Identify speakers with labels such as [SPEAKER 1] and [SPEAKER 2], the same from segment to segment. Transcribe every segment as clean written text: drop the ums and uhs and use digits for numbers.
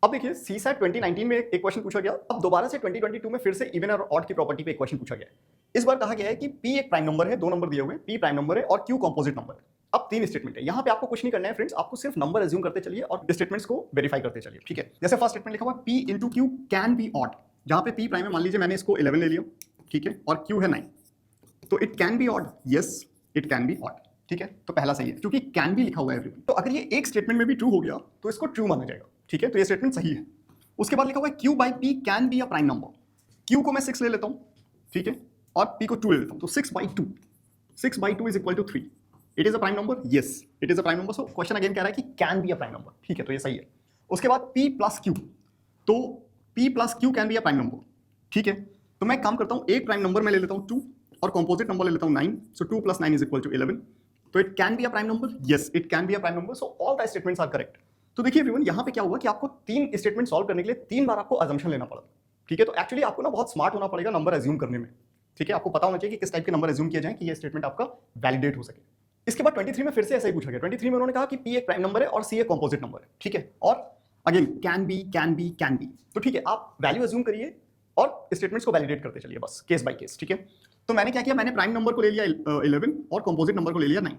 [SPEAKER 1] अब देखिए सीसैट 2019 में एक क्वेश्चन पूछा गया, अब दोबारा से 2022 में फिर से इवन और ऑड की प्रॉपर्टी पे एक क्वेश्चन पूछा गया है। इस बार कहा गया है कि P एक प्राइम नंबर है, दो नंबर दिए हुए हैं, P प्राइम नंबर है और Q कंपोजिट नंबर है। अब तीन स्टेटमेंट है, यहाँ पे आपको कुछ नहीं करना है फ्रेंड्स, आपको सिर्फ नंबर एज्यूम करते चलिए और स्टेटमेंट्स को वेरीफाई करते चलिए, ठीक है। जैसे फर्स्ट स्टेटमेंट लिखा हुआ P into Q can be odd, जहां पे P प्राइम है, मान लीजिए मैंने इसको 11 ले लिया, ठीक है, और Q है 9, तो it can be odd, yes it can be odd, ठीक है। तो पहला सही है क्योंकि कैन बी लिखा हुआ है एवरीवन, तो अगर ये एक स्टेटमेंट में भी ट्रू हो गया तो इसको ट्रू माना जाएगा, ठीक है, तो ये स्टेटमेंट सही है। उसके बाद लिखा हुआ है Q by P can be a prime number, Q को मैं 6 ले लेता हूं, ठीक है, और P को 2 ले लेता हूं, तो 6 बाई 2 is equal to 3, it is a prime number, yes it is a prime number. So question again कह रहा है कि can be a prime number, ठीक है, तो ये सही है। उसके बाद P प्लस Q, तो P plus Q can be a prime number, ठीक है, तो मैं काम करता हूं, एक प्राइम नंबर में ले लेता हूं 2 और कंपोजिट नंबर ले लेता हूं 9, so 2 plus 9 is equal to 11, तो it can be a prime number, yes it can be a prime number. So all the statements are correct. तो देखिए एवरीवन, यहाँ पे क्या हुआ कि आपको तीन स्टेटमेंट सॉल्व करने के लिए 3 बार आपको अजम्पशन लेना पड़ा, ठीक है। तो एक्चुअली आपको ना बहुत स्मार्ट होना पड़ेगा नंबर एज्यूम करने में, ठीक है, आपको पता होना चाहिए कि किस टाइप के नंबर एज्यूम किए जाएं कि ये स्टेटमेंट आपका वैलिडेट हो सके। इसके बाद 23 में फिर से ऐसा ही पूछा गया। 23 में उन्होंने कहा कि P एक प्राइम नंबर है और C एक कंपोजिट नंबर है, ठीक है, और अगेन कैन बी, तो ठीक है, आप वैल्यू एज्यूम करिए और स्टेटमेंट्स को वैलिडेट करते चलिए, बस केस बाय केस, ठीक है। तो मैंने क्या किया, मैंने प्राइम नंबर को ले लिया 11 और कंपोजिट नंबर को ले लिया 9,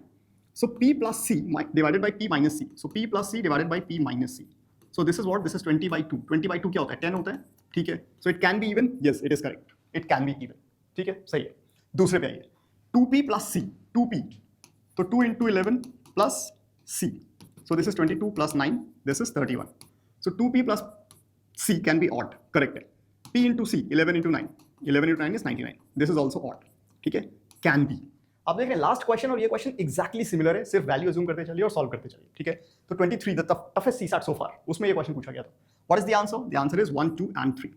[SPEAKER 1] so P plus C divided by P minus C, so P plus C divided by P minus C, so this is what, this is 20 by 2, 20 by 2 क्या होता है, 10 होता है, ठीक है, so it can be even, yes it is correct, it can be even, ठीक है, सही है। दूसरे पे आइए, 2P plus C, 2P, तो 2 into 11 plus C, so this is 22 plus 9, this is 31, so 2P plus C can be odd, correct है। P into C, 11 into 9, 11 into 9 is 99, this is also odd, ठीक है, can be। आप देख रहे हैं last question और ये question exactly similar है, सिर्फ वैल्यू अज्यूम करते चलिए और सॉल्व करते चलिए, ठीक है। तो 23 द टफेस्ट सीसैट सो फार, उसमें ये क्वेश्चन पूछा गया था। What is the answer? The answer is 1, 2 and 3,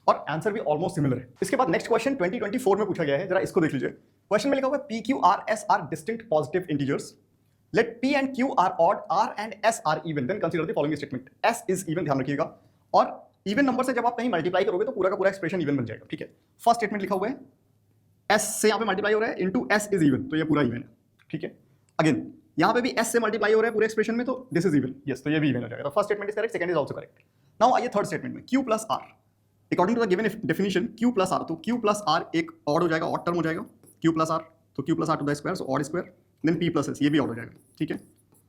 [SPEAKER 1] और आंसर भी ऑलमोस्ट सिमिलर है। इसके बाद नेक्स्ट क्वेश्चन 2024 में पूछा गया है, जरा इसको देख लीजिए। क्वेश्चन में लिखा हुआ है P, Q, R, S are distinct positive integers, let P and Q are odd, R and S are even, then consider the following statement. S is even, ध्यान रखिएगा, और इवन नंबर से जब आप कहीं मल्टीप्लाई करोगे तो पूरा का पूरा एक्सप्रेशन इवन बन जाएगा, ठीक है। फर्स्ट स्टेटमेंट लिखा हुआ है S से यहाँ पे मल्टीप्लाई हो रहा है इनटू S इज इवन, तो ये पूरा इवन है, ठीक है। अगेन यहाँ पे भी S से मल्टीप्लाई हो रहा है पूरे एक्सप्रेशन में, तो दिस इज इवन, यस, तो ये भी इवन हो जाएगा। तो first statement is correct, second is also correct. Now आइए थर्ड स्टेटमेंट में, Q plus R, according to the given definition Q plus R, तो Q प्लस R एक ऑड हो जाएगा, ऑड टर्म हो जाएगा, Q प्लस R, तो Q plus R to the square, so odd square, then P plus S, ये भी odd हो जाएगा, ठीक है।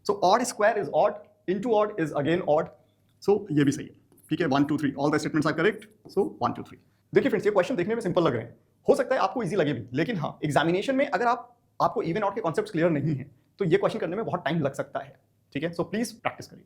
[SPEAKER 1] So odd square is odd, into odd is again odd, so ये भी सही है, ठीक है। 1 2 3 all the statements are correct, so 1 2 3। देखिए फ्रेंड्स, ये क्वेश्चन देखने में सिंपल लग रहे हैं, हो सकता है आपको इजी लगे भी, लेकिन हाँ एग्जामिनेशन में अगर आपको इवन ऑड के कॉन्सेप्ट्स क्लियर नहीं है तो ये क्वेश्चन करने में बहुत टाइम लग सकता है, ठीक है। सो प्लीज प्रैक्टिस करिए।